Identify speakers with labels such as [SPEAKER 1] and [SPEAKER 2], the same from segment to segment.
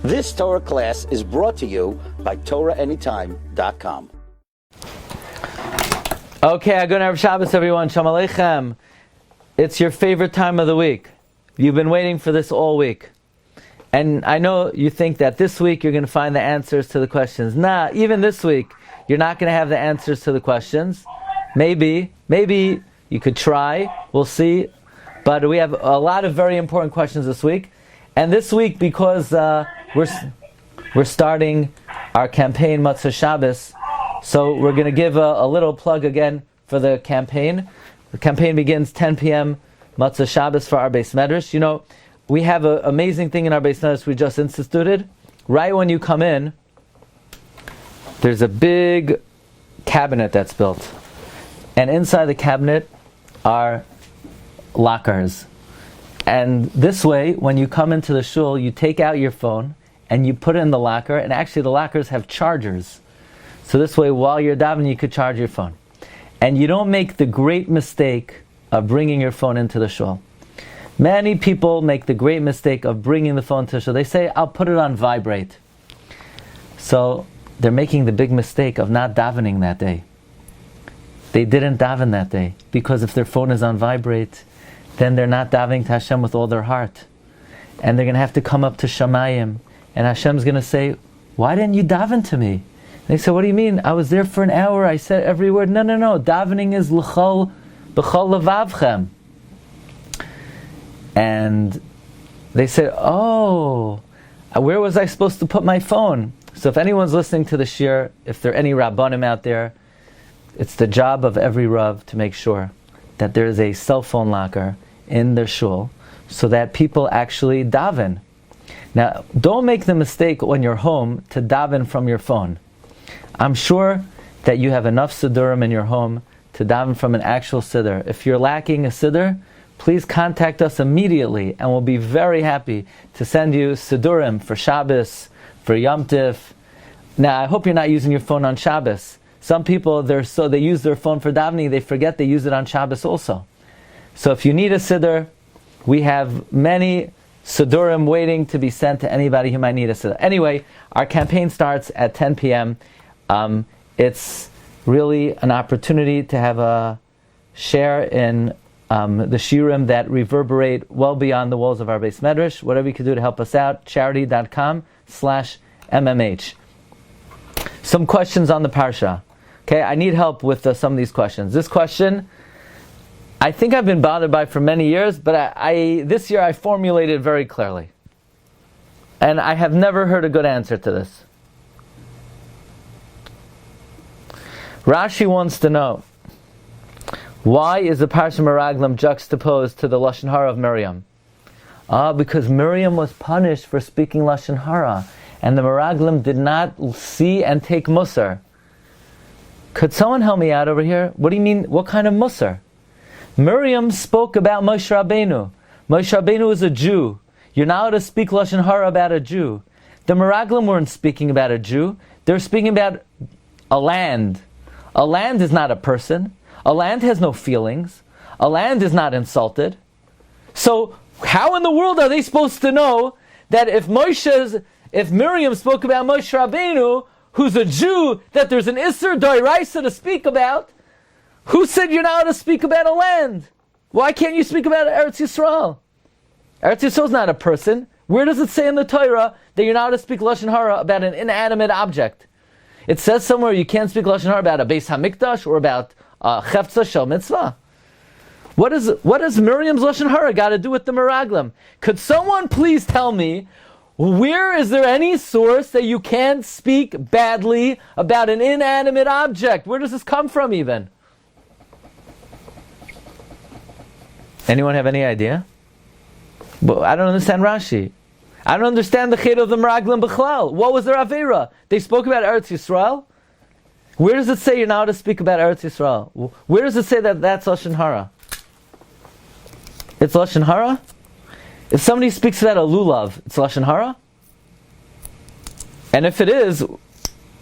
[SPEAKER 1] This Torah class is brought to you by TorahAnytime.com.
[SPEAKER 2] Okay, good Erev Shabbos, everyone. Shalom Aleichem. It's your favorite time of the week. You've been waiting for this all week. And I know you think that this week you're going to find the answers to the questions. Nah, even this week, you're not going to have the answers to the questions. Maybe you could try. We'll see. But we have a lot of very important questions this week. And this week, because we're starting our campaign Matzah Shabbos, so we're going to give a little plug again for the campaign. The campaign begins 10 p.m. Matzah Shabbos for our Beis Medrash. You know, we have an amazing thing in our Beis Medrash we just instituted. Right when you come in, there's a big cabinet that's built. And inside the cabinet are lockers. And this way, when you come into the shul, you take out your phone and you put it in the locker. And actually, the lockers have chargers. So this way, while you're davening, you could charge your phone. And you don't make the great mistake of bringing your phone into the shul. Many people make the great mistake of bringing the phone to the shul. They say, I'll put it on vibrate. So they're making the big mistake of not davening that day. They didn't daven that day. Because if their phone is on vibrate, then they're not davening to Hashem with all their heart. And they're going to have to come up to Shamayim. And Hashem's going to say, why didn't you daven to me? And they say, what do you mean? I was there for an hour. I said every word. No. Davening is l'chol b'chol levavchem. And they said, oh, where was I supposed to put my phone? So if anyone's listening to the Shiur, if there are any Rabbanim out there, it's the job of every Rav to make sure that there is a cell phone locker in their shul so that people actually daven. Now, don't make the mistake when you're home to daven from your phone. I'm sure that you have enough siddurim in your home to daven from an actual siddur. If you're lacking a siddur, please contact us immediately and we'll be very happy to send you siddurim for Shabbos, for Yom Tif. Now, I hope you're not using your phone on Shabbos. Some people, they use their phone for davening, they forget they use it on Shabbos also. So if you need a siddur, we have many siddurim waiting to be sent to anybody who might need a siddur. Anyway, our campaign starts at 10 p.m. It's really an opportunity to have a share in the Shiurim that reverberate well beyond the walls of our Beis Medrash. Whatever you can do to help us out, charity.com/MMH. Some questions on the Parsha. Okay, I need help with some of these questions. This question, I think I've been bothered by for many years, but this year I formulated it very clearly. And I have never heard a good answer to this. Rashi wants to know, why is the Parsha Meraglim juxtaposed to the Lashon Hara of Miriam? Because Miriam was punished for speaking Lashon Hara, and the Meraglim did not see and take Musar. Could someone help me out over here? What do you mean, what kind of Musar? Miriam spoke about Moshe Rabbeinu. Moshe Rabbeinu is a Jew. You're not allowed to speak Lashon Hara about a Jew. The Meraglim weren't speaking about a Jew. They were speaking about a land. A land is not a person. A land has no feelings. A land is not insulted. So, how in the world are they supposed to know that if Miriam spoke about Moshe Rabbeinu, who's a Jew, that there's an Isser Doiraisa to speak about? Who said you're not allowed to speak about a land? Why can't you speak about Eretz Yisrael? Eretz Yisrael is not a person. Where does it say in the Torah that you're not allowed to speak Lashon Hara about an inanimate object? It says somewhere you can't speak Lashon Hara about a Beis HaMikdash or about Chefza Shel Mitzvah. What does Miriam's Lashon Hara got to do with the Meraglim? Could someone please tell me, where is there any source that you can't speak badly about an inanimate object? Where does this come from even? Anyone have any idea? Well, I don't understand Rashi. I don't understand the Chet of the Meraglim B'chlal. What was their Aveira? They spoke about Eretz Yisrael? Where does it say you're not allowed to speak about Eretz Yisrael? Where does it say that that's Lashon Hara? It's Lashon Hara? If somebody speaks about a lulav, it's Lashon Hara? And if it is,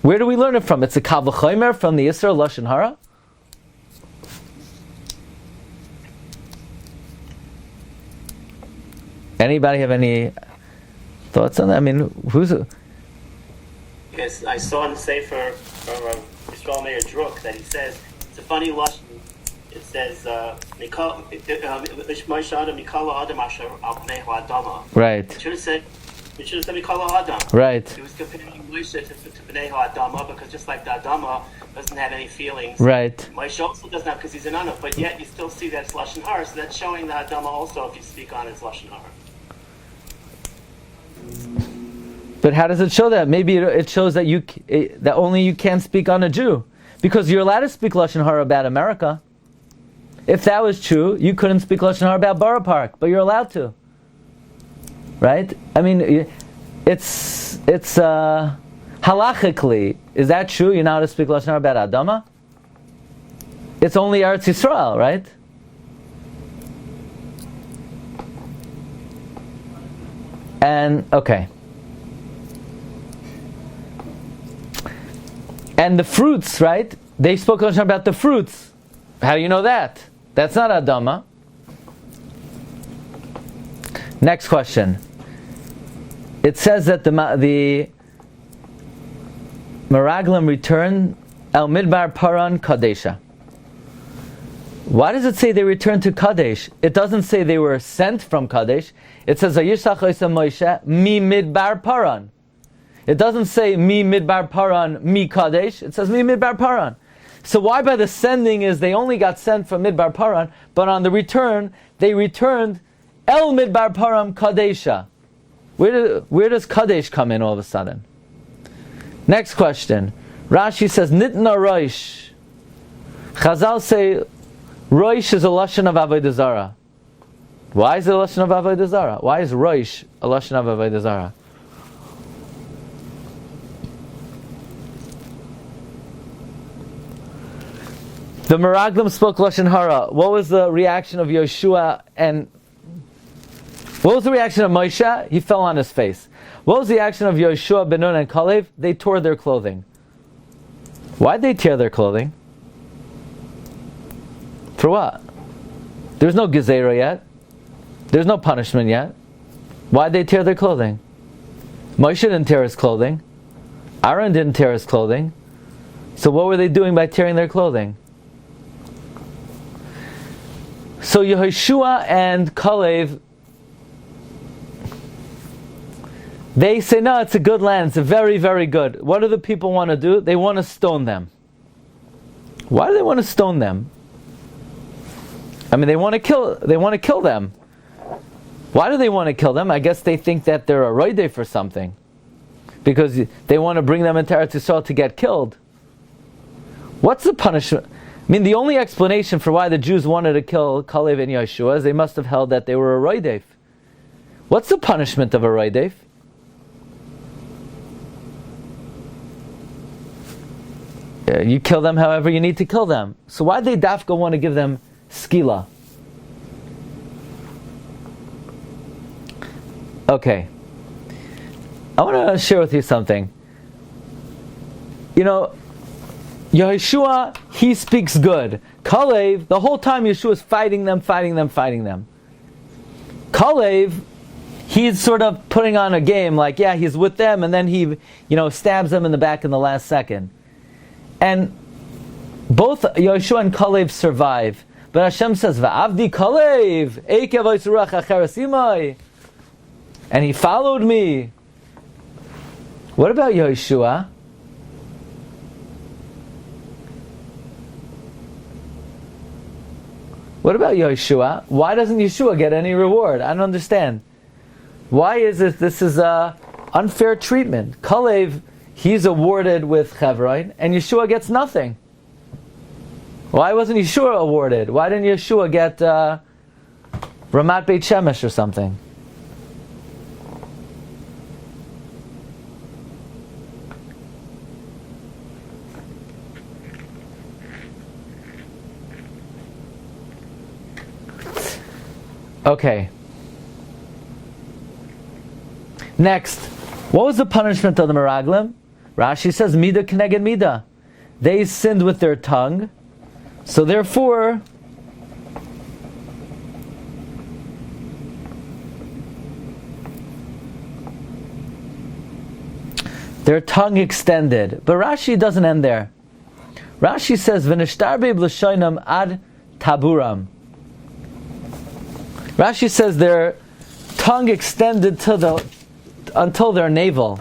[SPEAKER 2] where do we learn it from? It's a Kal V'chomer from the Yisra Lashon Hara? Anybody have any Thoughts on that? I mean,
[SPEAKER 3] Because I saw in the Sefer from Yisrael Meir Druk that he says, it's a funny lashon. It says,
[SPEAKER 2] right.
[SPEAKER 3] It should have said Mikala Adam.
[SPEAKER 2] Right.
[SPEAKER 3] He was comparing Moshe to Bnei Ha'adama because just like the Adama doesn't have any feelings.
[SPEAKER 2] Right.
[SPEAKER 3] Moshe also doesn't have because he's an Anuv, but yet you still see that it's Lashon Hara, so that's showing the Adama also if you speak on his Lashon Hara.
[SPEAKER 2] But how does it show that? Maybe it shows that that only you can speak on a Jew. Because you're allowed to speak Lashon Hara about America. If that was true, you couldn't speak Lashon Hara about Borough Park, but you're allowed to. Right? I mean, it's halachically, is that true? You're not allowed to speak Lashon Hara about Adama? It's only Eretz Yisrael, right? And, okay. And the fruits, right? They spoke Lashon Hara about the fruits. How do you know that? That's not Adama. Next question. It says that the Meraglim returned El Midbar Paran Kadesha. Why does it say they returned to Kadesh? It doesn't say they were sent from Kadesh. It says Vayishlach Osem Moshe mi Midbar Paran. It doesn't say mi Midbar Paran mi Kadesh. It says mi Midbar Paran. So why by the sending is they only got sent from Midbar Paran, but on the return they returned El Midbar Paran Kadesha. Where does Kadesh come in all of a sudden? Next question. Rashi says Nitna Roish. Chazal say Roish is a lashon of Avodah Zarah. Why is it a lashon of Avodah Zarah? Why is Roish a lashon of Avodah Zarah? The Meraglim spoke Lashon Hara. What was the reaction of Yoshua and what was the reaction of Moshe? He fell on his face. What was the reaction of Yoshua, Ben Nun, and Kalev? They tore their clothing. Why did they tear their clothing? For what? There's no Gezerah yet. There's no punishment yet. Why did they tear their clothing? Moshe didn't tear his clothing. Aaron didn't tear his clothing. So what were they doing by tearing their clothing? So Yehoshua and Kalev, they say, no, it's a good land. It's a very, very good. What do the people want to do? They want to stone them. Why do they want to stone them? I mean, they want to kill them. Why do they want to kill them? I guess they think that they're a roidei for something. Because they want to bring them into Eretz Yisrael to get killed. What's the punishment? I mean, the only explanation for why the Jews wanted to kill Kalev and Yeshua is they must have held that they were a roidei. What's the punishment of a roidei? You kill them however you need to kill them. So why did they dafka want to give them skila? Okay. I want to share with you something. You know, Yehoshua, he speaks good. Kalev, the whole time Yeshua is fighting them. Kalev, he's sort of putting on a game, like, yeah, he's with them, and then he, stabs them in the back in the last second. And both Yehoshua and Kalev survive. But Hashem says, Va'avdi Kalev, Eikev Oisruach Acheres Imai. And he followed me. What about Yehoshua? What about Yehoshua? Why doesn't Yeshua get any reward? I don't understand. Why is it this is unfair treatment? Kalev, he's awarded with Chevron, and Yeshua gets nothing. Why wasn't Yeshua awarded? Why didn't Yeshua get Ramat Beit Shemesh or something? Okay. Next, what was the punishment of the Meraglim? Rashi says, Mida Keneged Mida. They sinned with their tongue, so therefore, their tongue extended. But Rashi doesn't end there. Rashi says, "V'nishtarbe b'lashoinam ad taburam." Rashi says their tongue extended until their navel.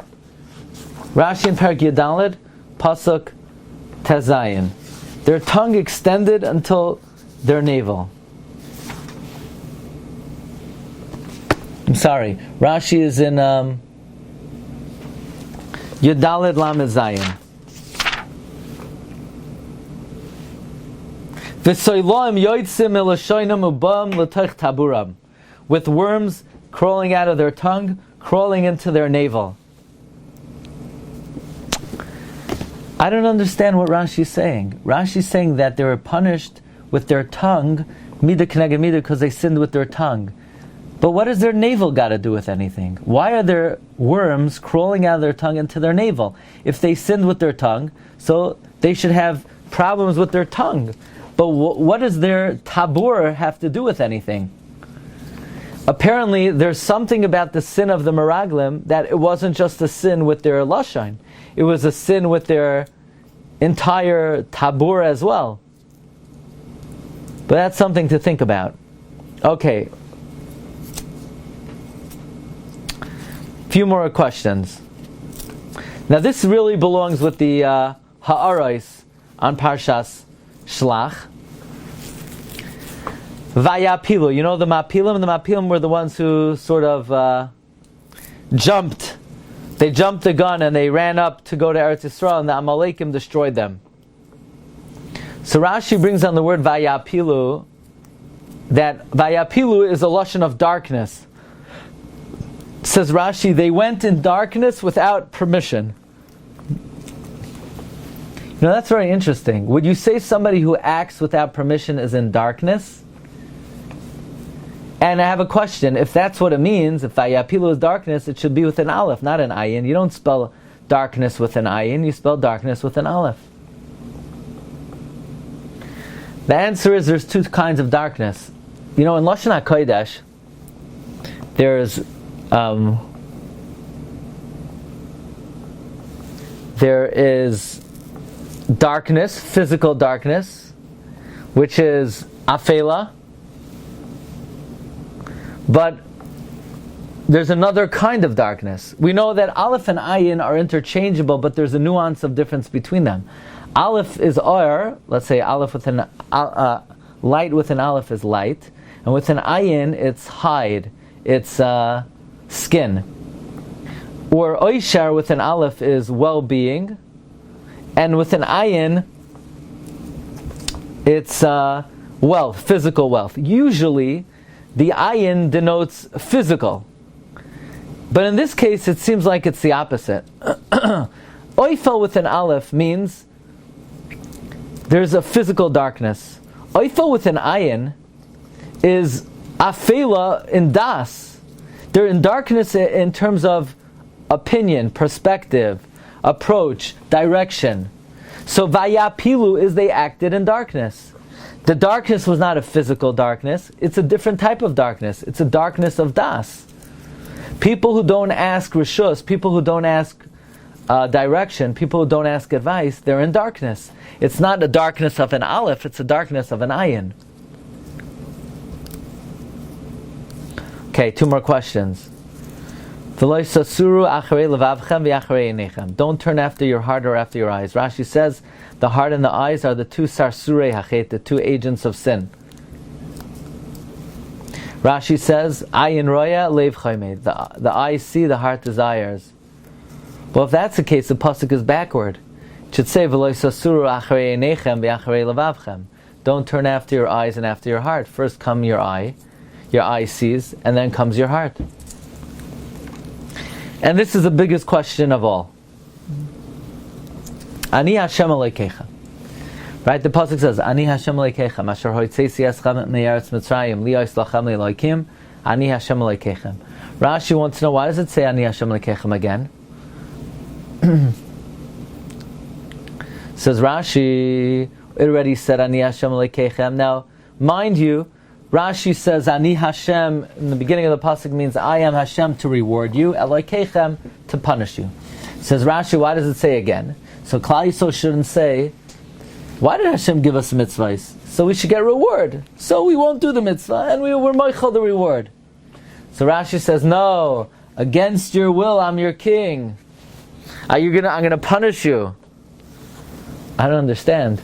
[SPEAKER 2] Rashi in Perek Yudaled, pasuk tezayin. Their tongue extended until their navel. I'm sorry. Rashi is in Yudaled Lamed Zayin. With worms crawling out of their tongue, crawling into their navel. I don't understand what Rashi is saying. Rashi is saying that they were punished with their tongue, midah k'neged midah, because they sinned with their tongue. But what does their navel got to do with anything? Why are there worms crawling out of their tongue into their navel? If they sinned with their tongue, so they should have problems with their tongue. But what does their tabur have to do with anything? Apparently, there's something about the sin of the Meraglim that it wasn't just a sin with their lashon. It was a sin with their entire tabur as well. But that's something to think about. Okay. Few more questions. Now this really belongs with the ha'aros on Parshas Shelach. Vayapilu. You know the Mapilim? The Mapilim were the ones who sort of jumped. They jumped the gun and they ran up to go to Eretz Yisrael, and the Amalekim destroyed them. So Rashi brings on the word Vayapilu, that Vayapilu is a lashon of darkness. Says Rashi, they went in darkness without permission. You know, that's very interesting. Would you say somebody who acts without permission is in darkness? And I have a question. If that's what it means, if Vayapilu is darkness, it should be with an aleph, not an ayin. You don't spell darkness with an ayin, you spell darkness with an aleph. The answer is there's two kinds of darkness. You know, in Lashon HaKodesh, there is darkness, physical darkness, which is afela. But there's another kind of darkness. We know that aleph and ayin are interchangeable, but there's a nuance of difference between them. Aleph is or, let's say aleph with an light with an aleph is light, and with an ayin it's hide, it's skin. Or oishar with an aleph is well-being, and with an ayin it's wealth, physical wealth. Usually the ayin denotes physical, but in this case it seems like it's the opposite. Oifel with an aleph means there's a physical darkness. Oifel with an ayin is afela in das. They're in darkness in terms of opinion, perspective, approach, direction. So vayapilu is they acted in darkness. The darkness was not a physical darkness. It's a different type of darkness. It's a darkness of das. People who don't ask rishus, people who don't ask direction, people who don't ask advice, they're in darkness. It's not a darkness of an aleph, it's a darkness of an ayin. Okay, two more questions. Don't turn after your heart or after your eyes. Rashi says the heart and the eyes are the two sarsurei hachet, the two agents of sin. Rashi says, ayin roya, lev chaymed. The eyes see, the heart desires. Well, if that's the case, the pasuk is backward. It should say, don't turn after your eyes and after your heart. First come your eye sees, and then comes your heart. And this is the biggest question of all. Ani Hashem Elokecha. Right? The pasuk says, Ani Hashem Elokecha, Asher hoitzesi eschem me'eretz Mitzrayim, li'os lachem le'Elokim, Ani Hashem Elokecha. Rashi wants to know, why does it say Ani Hashem Elokecha again? Says Rashi, it already said Ani Hashem Elokecha. Now, mind you, Rashi says, Ani Hashem, in the beginning of the pasuk means, I am Hashem to reward you, Elokeichem to punish you. Says Rashi, why does it say again? So Klal Yisrael shouldn't say, why did Hashem give us mitzvahs? So we should get reward. So we won't do the mitzvah, and we're moichel the reward. So Rashi says, no, against your will, I'm your king. I'm gonna punish you. I don't understand.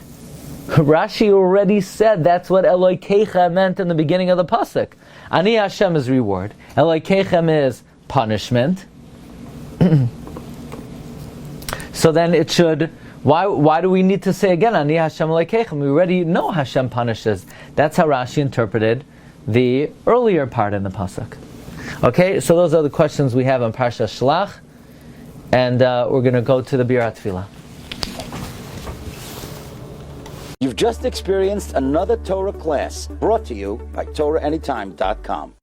[SPEAKER 2] Rashi already said that's what Elokeichem meant in the beginning of the pasuk. Ani Hashem is reward. Elokeichem is punishment. So then it should. Why do we need to say again Ani Hashem Elokeichem? We already know Hashem punishes. That's how Rashi interpreted the earlier part in the pasuk. Okay, so those are the questions we have on Parshas Shelach, and we're going to go to the Birat Tefillah.
[SPEAKER 1] You've just experienced another Torah class brought to you by TorahAnytime.com.